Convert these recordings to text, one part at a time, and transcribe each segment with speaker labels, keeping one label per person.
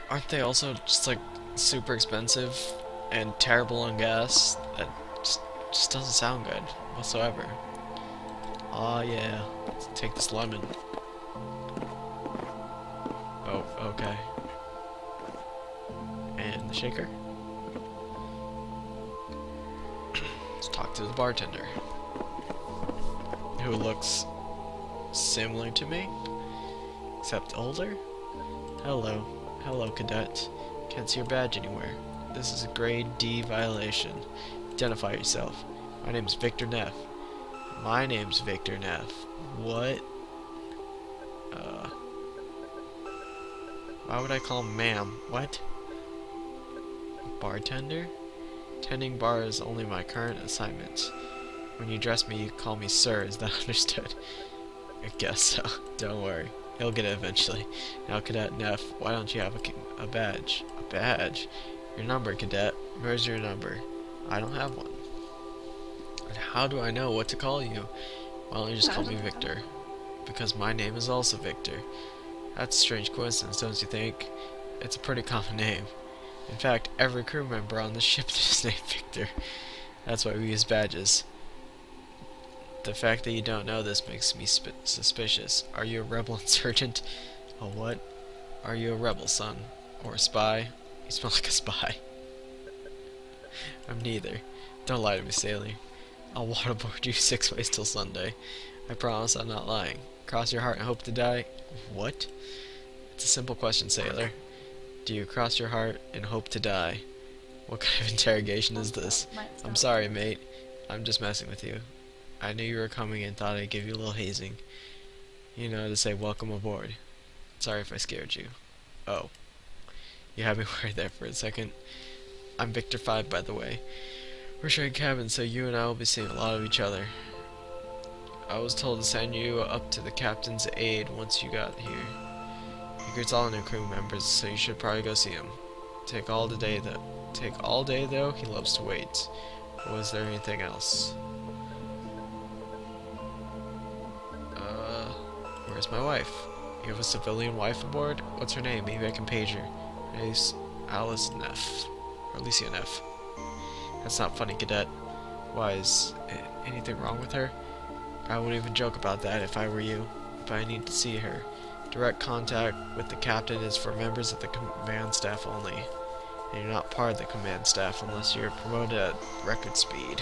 Speaker 1: Aren't they also just like super expensive and terrible on gas? That just, just doesn't sound good whatsoever. Aw, yeah. Let's take this lemon. Oh, okay. And the shaker. Let's talk to the bartender, who looks similar to me, except older. Hello. Hello, cadet. Can't see your badge anywhere. This is a grade D violation. Identify yourself. My name's Victor Neff. My name's Victor Neff. What? Why would I call him ma'am? What? Bartender? Tending bar is only my current assignment. When you address me, you call me sir. Is that understood? I guess so. Don't worry. He'll get it eventually. Now, Cadet Neff, why don't you have a badge? A badge? Your number, Cadet. Where's your number? I don't have one. And how do I know what to call you? Why don't you just call me Victor? Because my name is also Victor. That's a strange coincidence, don't you think? It's a pretty common name. In fact, every crew member on the ship is named Victor. That's why we use badges. The fact that you don't know this makes me suspicious. Are you a rebel insurgent? A what? Are you a rebel, son? Or a spy? You smell like a spy. I'm neither. Don't lie to me, sailor. I'll waterboard you 6 ways till Sunday. I promise I'm not lying. Cross your heart and hope to die? What? It's a simple question, sailor. Do you cross your heart and hope to die? What kind of interrogation is this? I'm sorry, mate. I'm just messing with you. I knew you were coming and thought I'd give you a little hazing. You know, to say welcome aboard. Sorry if I scared you. Oh. You had me worried there for a second. I'm Victor 5, by the way. We're sharing cabins, so you and I will be seeing a lot of each other. I was told to send you up to the captain's aid once you got here. He greets all new crew members, so you should probably go see him. Take all day though, he loves to wait. Was there anything else? Where's my wife? You have a civilian wife aboard? What's her name? Maybe I can page her. Her name's Alice Neff. Or Alicia Neff. That's not funny, Cadet. Why, is anything wrong with her? I wouldn't even joke about that if I were you. But I need to see her. Direct contact with the captain is for members of the command staff only. And you're not part of the command staff unless you're promoted at record speed.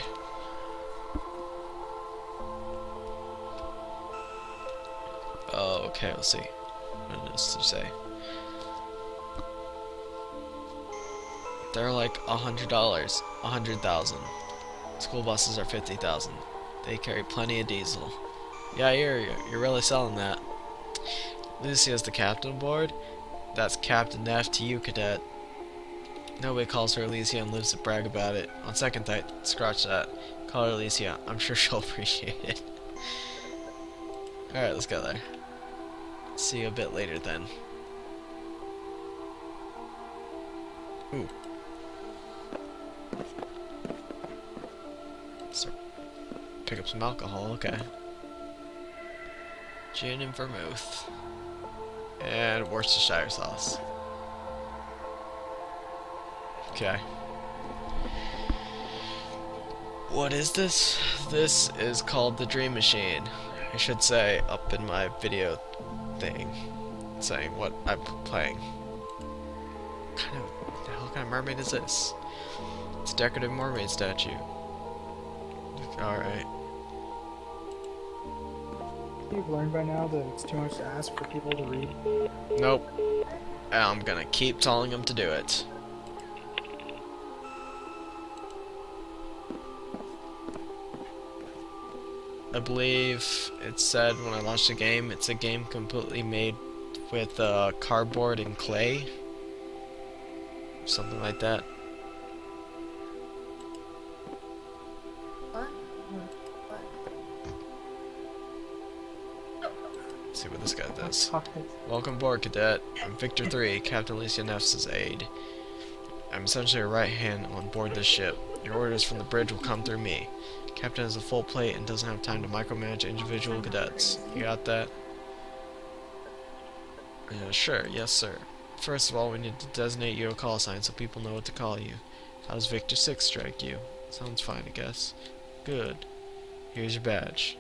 Speaker 1: Oh, okay, let's see. What does it say? They're like $100, 100,000. School buses are 50,000. They carry plenty of diesel. Yeah, you're really selling that. Lucia's the captain aboard. That's Captain Neff to you, Cadet. Nobody calls her Alicia and lives to brag about it. On second thought, scratch that. Call her Alicia. I'm sure she'll appreciate it. Alright, let's go there. See you a bit later then. Ooh. So, pick up some alcohol, okay. Gin and vermouth. And Worcestershire sauce. Okay. What is this? This is called the Dream Machine. I should say up in my video thing, saying what I'm playing. What the hell kind of mermaid is this? It's a decorative mermaid statue. Alright.
Speaker 2: You've learned by now that it's too much to ask for people to read.
Speaker 1: Nope. I'm gonna keep telling them to do it. I believe it said when I launched the game, it's a game completely made with cardboard and clay. Something like that.
Speaker 3: What?
Speaker 1: Let's see what this guy does.
Speaker 2: Cockpit.
Speaker 1: Welcome aboard, Cadet. I'm Victor 3, Captain Alicia Neff's aide. I'm essentially a right hand on board this ship. Your orders from the bridge will come through me. Captain has a full plate and doesn't have time to micromanage individual cadets. You got that? Sure, yes sir. First of all, we need to designate you a call sign so people know what to call you. How does Victor 6 strike you? Sounds fine, I guess. Good. Here's your badge.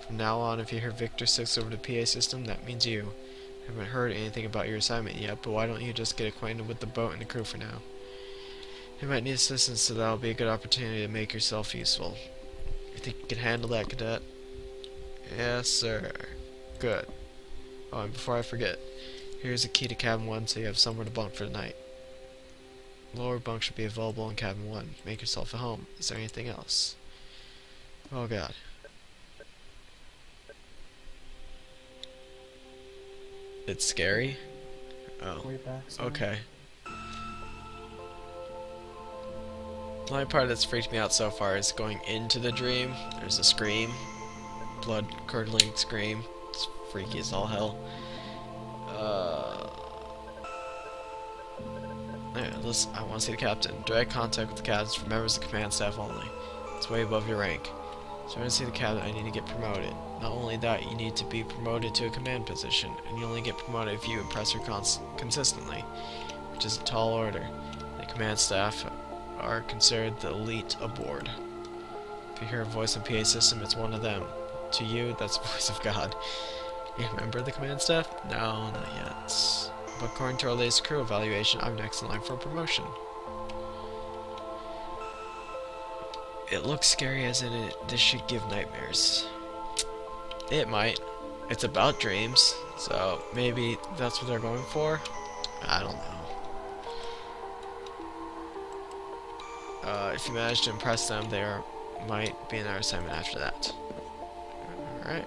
Speaker 1: From now on, if you hear Victor 6 over the PA system, that means you. I haven't heard anything about your assignment yet, but why don't you just get acquainted with the boat and the crew for now? You might need assistance, so that'll be a good opportunity to make yourself useful. You think you can handle that, cadet? Yes, sir. Good. Oh, and before I forget, here's a key to cabin 1 so you have somewhere to bunk for the night. Lower bunk should be available in cabin 1. Make yourself at home. Is there anything else? Oh god. It's scary? Oh.
Speaker 2: Way back.
Speaker 1: Okay. The only part that's freaked me out so far is going into the dream. There's a scream. Blood-curdling scream. It's freaky as all hell. Yeah, listen, I want to see the captain. Direct contact with the captains for members of the command staff only. It's way above your rank. So to see the captain, I need to get promoted. Not only that, you need to be promoted to a command position, and you only get promoted if you impress her consistently, which is a tall order. The command staff are considered the elite aboard. If you hear a voice in PA system, it's one of them. To you, that's the voice of God. You remember the command staff? No, not yet. But according to our latest crew evaluation, I'm next in line for a promotion. It looks scary as in this should give nightmares. It might. It's about dreams, so maybe that's what they're going for? I don't know. If you manage to impress them, there might be another assignment after that. Alright.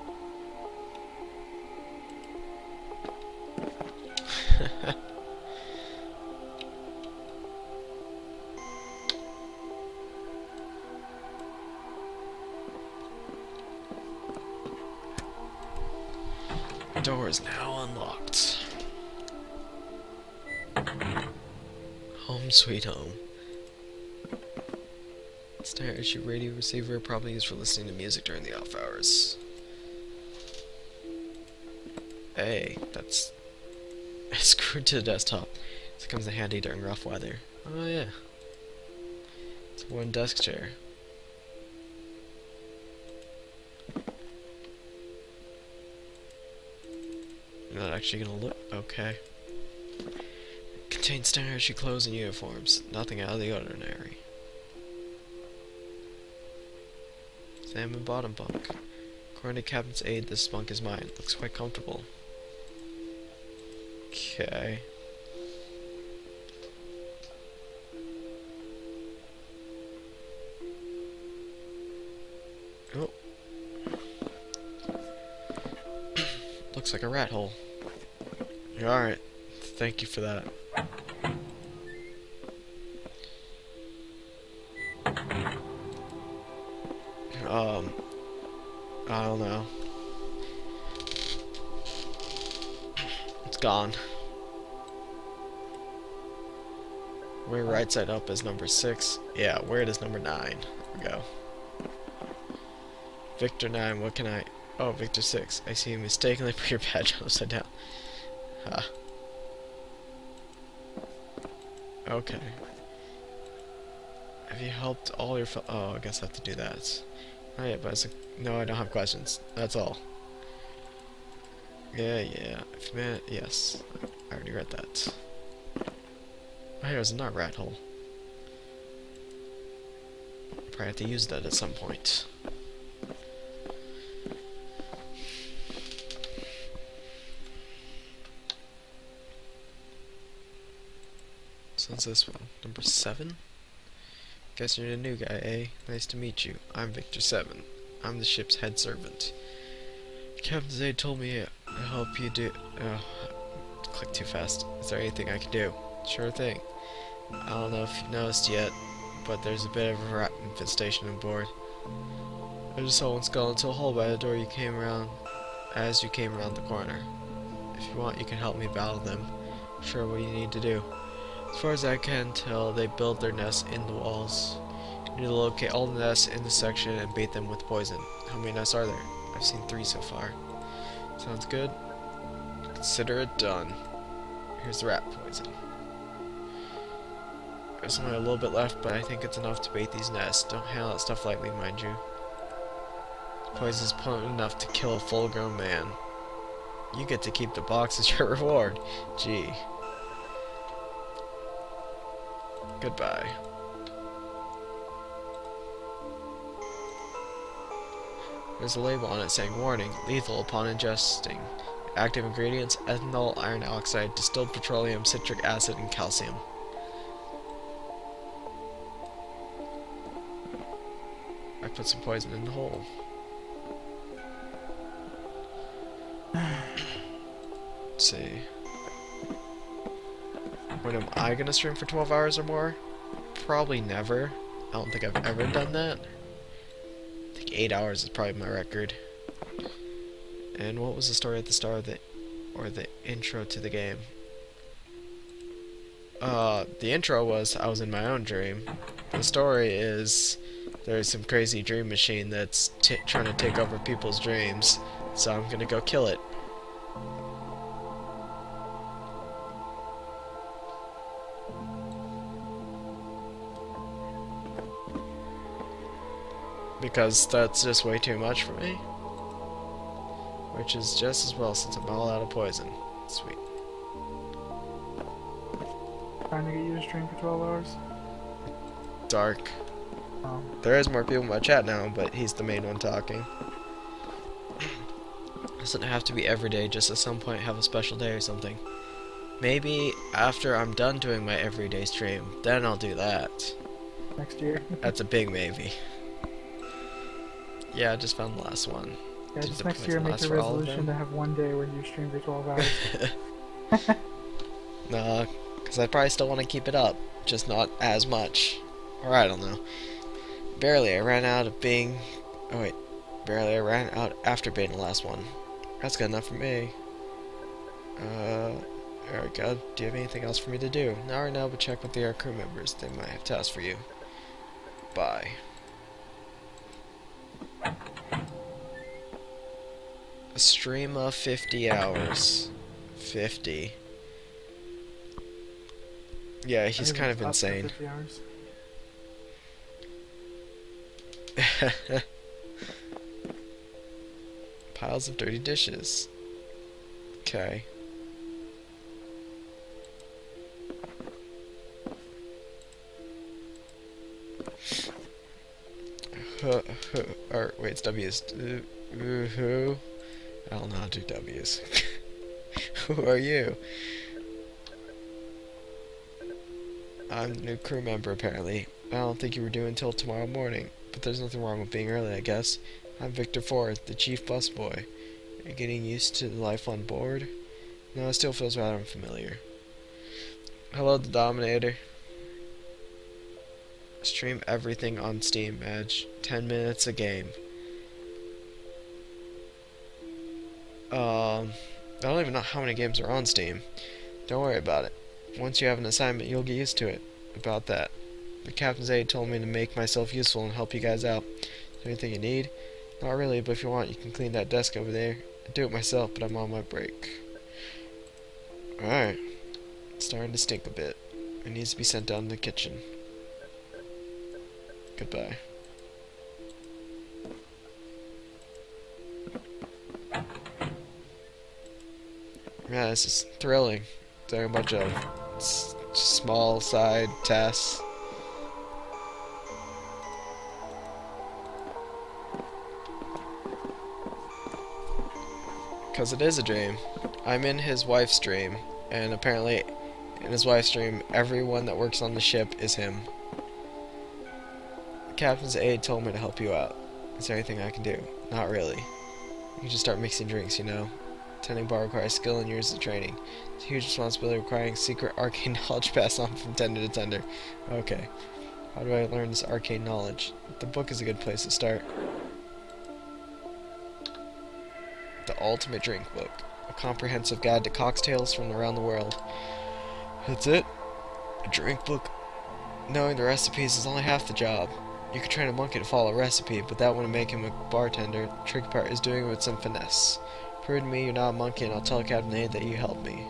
Speaker 1: The door is now unlocked. Home sweet home. Standard issue radio receiver, probably used for listening to music during the off hours. Hey, that's screwed to the desktop. This comes in handy during rough weather. Oh yeah. It's a wooden desk chair. You're not actually gonna look okay. Contains standard issue clothes and uniforms. Nothing out of the ordinary. Salmon bottom bunk. According to Captain's aide, this bunk is mine. Looks quite comfortable. Okay. Oh. Looks like a rat hole. Alright. Thank you for that. I don't know. It's gone. We're right side up is number 6. Yeah, weird is number 9. There we go. Victor 9, what can I... Oh, Victor 6. I see you mistakenly put your badge upside down. Huh. Okay. Have you helped all your oh, I guess I have to do that. Oh yeah, but no, I don't have questions. That's all. Yeah. If you man, yes. I already read that. Oh, here's another rat hole. Probably have to use that at some point. So what's this one? Number 7? Guess you're the new guy, eh? Nice to meet you. I'm Victor 7. I'm the ship's head servant. Captain Zaid told me to help you do... Oh, click too fast. Is there anything I can do? Sure thing. I don't know if you've noticed yet, but there's a bit of a rat infestation on board. I just saw one skull into a hole by the door you came around as you came around the corner. If you want, you can help me battle them. Sure, what do you need to do? As far as I can tell, they build their nests in the walls. You need to locate all the nests in the section and bait them with poison. How many nests are there? I've seen 3 so far. Sounds good. Consider it done. Here's the rat poison. There's only a little bit left, but I think it's enough to bait these nests. Don't handle that stuff lightly, mind you. Poison is potent enough to kill a full-grown man. You get to keep the box as your reward. Gee. Goodbye. There's a label on it saying, warning, lethal upon ingesting. Active ingredients, ethanol, iron oxide, distilled petroleum, citric acid, and calcium. I put some poison in the hole. Let's see. When am I gonna stream for 12 hours or more? Probably never. I don't think I've ever done that. I think 8 hours is probably my record. And what was the story at the start of the, or the intro to the game? The intro was I was in my own dream. The story is there's some crazy dream machine that's trying to take over people's dreams, so I'm gonna go kill it. Because that's just way too much for me. Which is just as well since I'm all out of poison. Sweet.
Speaker 2: Trying to get you to stream for 12 hours?
Speaker 1: Dark.
Speaker 2: Oh.
Speaker 1: There is more people in my chat now, but he's the main one talking. Doesn't have to be every day, just at some point have a special day or something. Maybe after I'm done doing my everyday stream, then I'll do that.
Speaker 2: Next year?
Speaker 1: That's a big maybe. Yeah, I just found the last one.
Speaker 2: Yeah,
Speaker 1: Did
Speaker 2: just
Speaker 1: the
Speaker 2: next year
Speaker 1: poison
Speaker 2: make
Speaker 1: last
Speaker 2: a
Speaker 1: for all of
Speaker 2: resolution
Speaker 1: them?
Speaker 2: to have one day where you stream for 12 hours.
Speaker 1: No, because I probably still want to keep it up, just not as much. Or I don't know. Barely, I ran out of being... Oh wait, barely, I ran out after being the last one. That's good enough for me. There we go. Do you have anything else for me to do? Not right now, but check with the air crew members. They might have tasks for you. Bye. A stream of 50 hours. 50. Yeah, he's kind of
Speaker 2: Up to
Speaker 1: insane.
Speaker 2: 50 hours.
Speaker 1: Piles of dirty dishes. Okay. Or wait, it's W's. Who? I don't know how to do W's. Who are you? I'm the new crew member, apparently. I don't think you were due until tomorrow morning, but there's nothing wrong with being early, I guess. I'm Victor Ford, the chief busboy. Are you getting used to the life on board? No, it still feels rather unfamiliar. Hello, the Dominator. Stream everything on Steam, Madge. 10 minutes a game. I don't even know how many games are on Steam. Don't worry about it. Once you have an assignment, you'll get used to it. About that. The captain's aide told me to make myself useful and help you guys out. Is there anything you need? Not really, but if you want, you can clean that desk over there. I do it myself, but I'm on my break. Alright. It's starting to stink a bit. It needs to be sent down to the kitchen. Goodbye. Yeah, this is thrilling. Doing a bunch of small side tasks. Because it is a dream. I'm in his wife's dream, and apparently in his wife's dream, everyone that works on the ship is him. The captain's aide told me to help you out. Is there anything I can do? Not really. You can just start mixing drinks, you know. Tending bar requires skill and years of training. It's a huge responsibility requiring secret arcane knowledge passed on from tender to tender. Okay. How do I learn this arcane knowledge? The book is a good place to start. The Ultimate Drink Book. A comprehensive guide to cocktails from around the world. That's it? A drink book? Knowing the recipes is only half the job. You could train a monkey to follow a recipe, but that wouldn't make him a bartender. The tricky part is doing it with some finesse. Prove to me you're not a monkey and I'll tell Captain Aid that you helped me.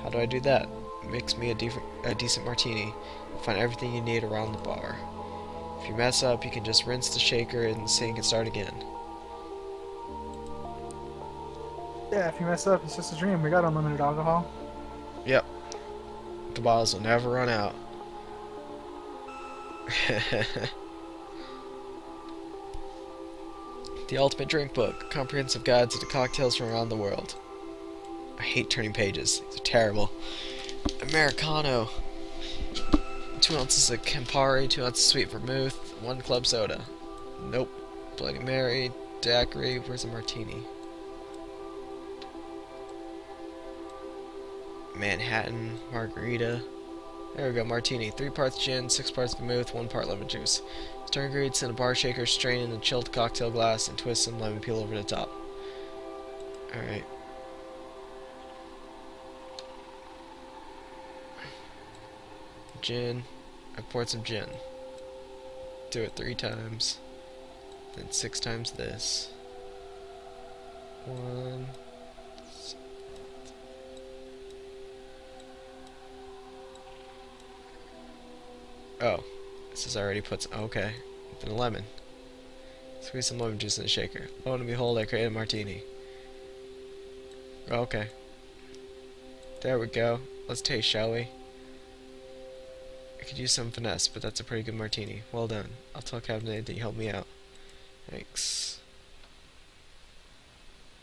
Speaker 1: How do I do that? Mix me a decent martini. Find everything you need around the bar. If you mess up, you can just rinse the shaker in the sink and start again.
Speaker 2: Yeah, if you mess up, it's just a dream. We got unlimited alcohol.
Speaker 1: Yep. The bottles will never run out. The Ultimate Drink Book. Comprehensive guides to cocktails from around the world. I hate turning pages. These are terrible. Americano. 2 ounces of Campari, 2 ounces sweet vermouth, 1 club soda. Nope. Bloody Mary, daiquiri, where's a martini? Manhattan, margarita. There we go, martini. 3 parts gin, 6 parts vermouth, 1 part lemon juice. Stir ingredients in a bar shaker, strain in a chilled cocktail glass, and twist some lemon peel over the top. Alright. Gin. I poured some gin. Do it 3 times. Then 6 times this. 1. Oh. This is already put some, okay. Then a lemon. Squeeze some lemon juice in the shaker. Lo and behold, I created a martini. Okay. There we go. Let's taste, shall we? I could use some finesse, but that's a pretty good martini. Well done. I'll tell Captain Nate that you helped me out. Thanks.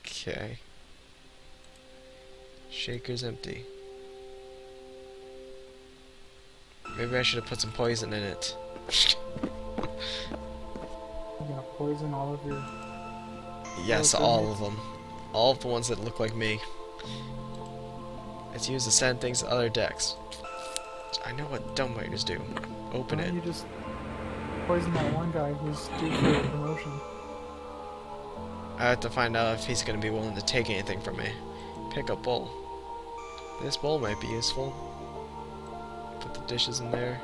Speaker 1: Okay. Shaker's empty. Maybe I should have put some poison in it.
Speaker 2: You're gonna poison all of your...
Speaker 1: Yes, all of them. All of the ones that look like me. It's used to send things to other decks. I know what dumb waiters do. Open
Speaker 2: Why
Speaker 1: it.
Speaker 2: don't you just poison that one guy who's due for a promotion?
Speaker 1: I have to find out if he's going to be willing to take anything from me. Pick a bowl. This bowl might be useful. Put the dishes in there.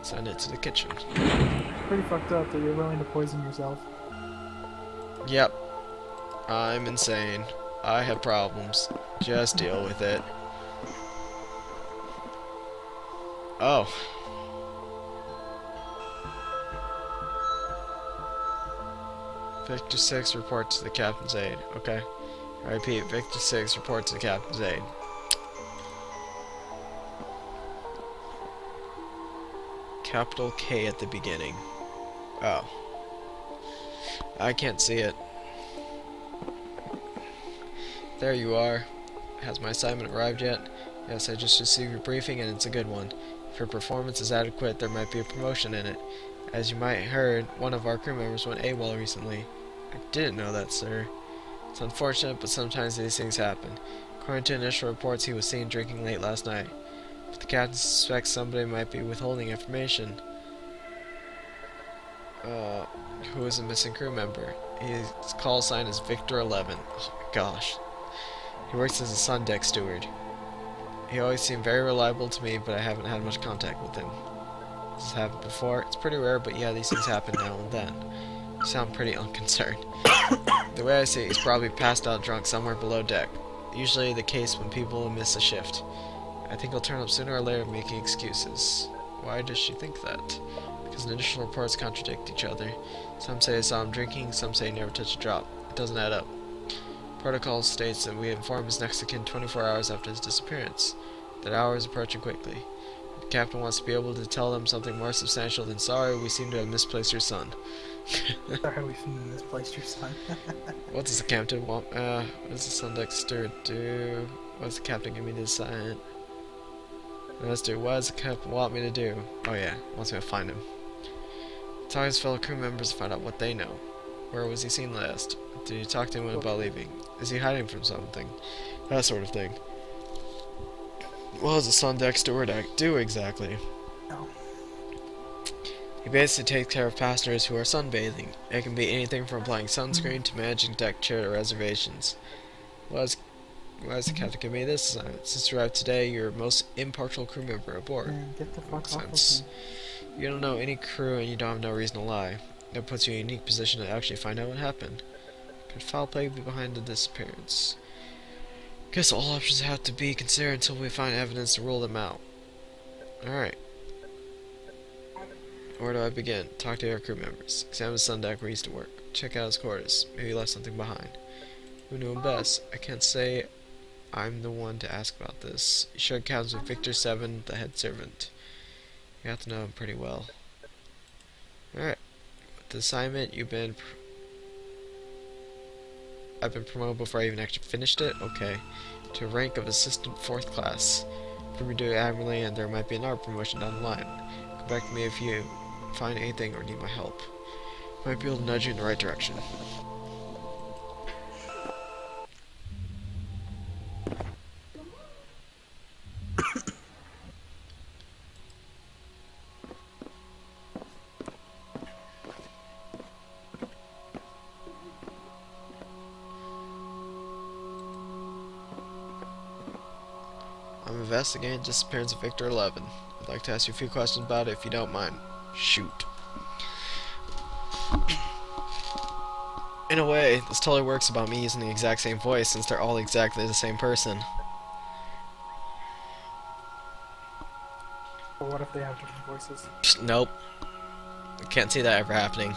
Speaker 1: Send it to the kitchen.
Speaker 2: Pretty fucked up that you're willing to poison yourself.
Speaker 1: Yep. I'm insane. I have problems. Just deal with it. Oh. Victor 6, report to the captain's aide. Okay. I repeat, Victor 6, report to the captain's aide. Capital K at the beginning. Oh. I can't see it. There you are. Has my assignment arrived yet? Yes, I just received your briefing and it's a good one. If your performance is adequate, there might be a promotion in it. As you might have heard, one of our crew members went AWOL recently. I didn't know that, sir. It's unfortunate, but sometimes these things happen. According to initial reports, he was seen drinking late last night. But the captain suspects somebody might be withholding information. Who is a missing crew member? His call sign is Victor 11. Oh my gosh. He works as a sun deck steward. He always seemed very reliable to me, but I haven't had much contact with him. This has happened before. It's pretty rare, but yeah, these things happen now and then. You sound pretty unconcerned. The way I see it, he's probably passed out drunk somewhere below deck. Usually the case when people miss a shift. I think he'll turn up sooner or later making excuses. Why does she think that? Because the initial reports contradict each other. Some say I saw him drinking, some say he never touched a drop. It doesn't add up. Protocol states that we inform his next of kin 24 hours after his disappearance. That hour is approaching quickly. The captain wants to be able to tell them something more substantial than sorry, we seem to have misplaced your son.
Speaker 2: Sorry, we seem to have misplaced your son.
Speaker 1: What does the captain want? What does the sun deck steward do? What does the captain give me to decide? Let's do. What does the captain want me to do? Oh yeah, wants me to find him. Talk to his fellow crew members to find out what they know. Where was he seen last? Did you talk to anyone about leaving? Is he hiding from something? That sort of thing. What does the sun deck steward act do exactly?
Speaker 2: No.
Speaker 1: He basically takes care of passengers who are sunbathing. It can be anything from applying sunscreen to managing deck chair reservations. Why does the captain give me this assignment? Since you arrived today, you're most impartial crew member aboard.
Speaker 2: Man, get the fuck off
Speaker 1: Since
Speaker 2: of me.
Speaker 1: you don't know any crew and you don't have no reason to lie. That puts you in a unique position to actually find out what happened. Could foul play be behind the disappearance? Guess all options have to be considered until we find evidence to rule them out. Alright. Where do I begin? Talk to our crew members. Examine the sun deck where he used to work. Check out his quarters. Maybe he left something behind. Who knew him best? I can't say I'm the one to ask about this. You shared cabins with Victor 7, the head servant. You have to know him pretty well. Alright. With the assignment, I've been promoted before I even actually finished it? Okay. To a rank of assistant 4th class. Prove you do it admirably, and there might be another promotion down the line. Come back to me if you find anything or need my help. Might be able to nudge you in the right direction. I'm investigating the disappearance of Victor 11. I'd like to ask you a few questions about it if you don't mind. Shoot. In a way, this totally works about me using the exact same voice since they're all exactly the same person.
Speaker 2: But what if they have different voices?
Speaker 1: Psst, nope. I can't see that ever happening.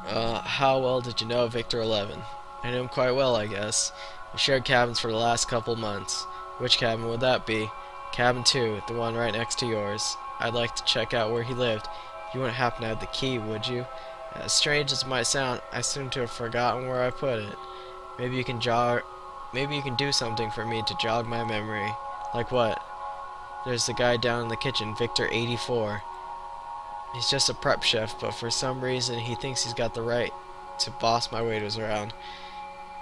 Speaker 1: How well did you know Victor 11? I knew him quite well, I guess. We shared cabins for the last couple months. Which cabin would that be? Cabin 2, the one right next to yours. I'd like to check out where he lived. You wouldn't happen to have the key, would you? As strange as it might sound, I seem to have forgotten where I put it. Maybe you can do something for me to jog my memory. Like what? There's the guy down in the kitchen, Victor 84. He's just a prep chef, but for some reason he thinks he's got the right to boss my waiters around.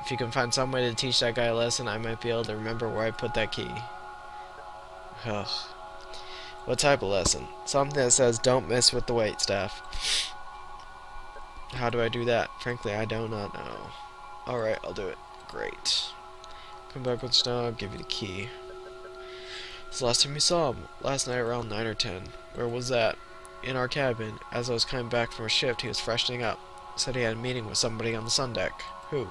Speaker 1: If you can find some way to teach that guy a lesson, I might be able to remember where I put that key. Ugh. What type of lesson? Something that says don't mess with the waitstaff. How do I do that? Frankly, I do not know. Alright, I'll do it. Great. Come back with snow, I'll give you the key. It's the last time you saw him. Last night around 9 or 10. Where was that? In our cabin. As I was coming back from a shift, he was freshening up. Said he had a meeting with somebody on the sun deck. Who?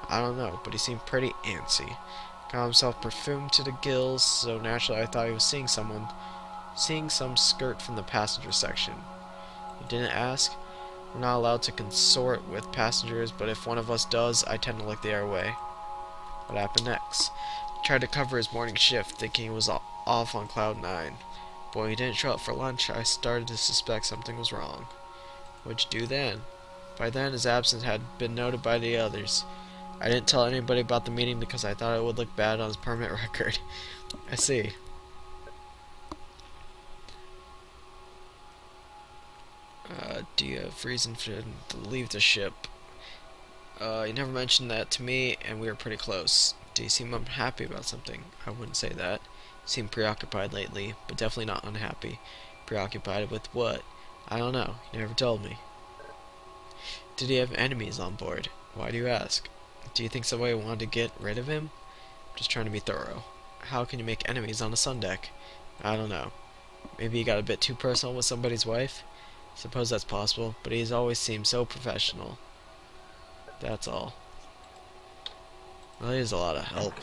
Speaker 1: I don't know, but he seemed pretty antsy. Got himself perfumed to the gills, so naturally I thought he was seeing some skirt from the passenger section. He didn't ask. We're not allowed to consort with passengers, but if one of us does, I tend to look the other way. What happened next? He tried to cover his morning shift, thinking he was off on cloud 9. But when he didn't show up for lunch, I started to suspect something was wrong. What'd you do then? By then, his absence had been noted by the others. I didn't tell anybody about the meeting because I thought it would look bad on his permanent record. I see. Do you have reason for him to leave the ship? You never mentioned that to me, and we were pretty close. Do you seem unhappy about something? I wouldn't say that. You seem preoccupied lately, but definitely not unhappy. Preoccupied with what? I don't know. You never told me. Did he have enemies on board? Why do you ask? Do you think somebody wanted to get rid of him? I'm just trying to be thorough. How can you make enemies on a sun deck? I don't know. Maybe he got a bit too personal with somebody's wife? Suppose that's possible, but he's always seemed so professional. That's all. Well, he is a lot of help.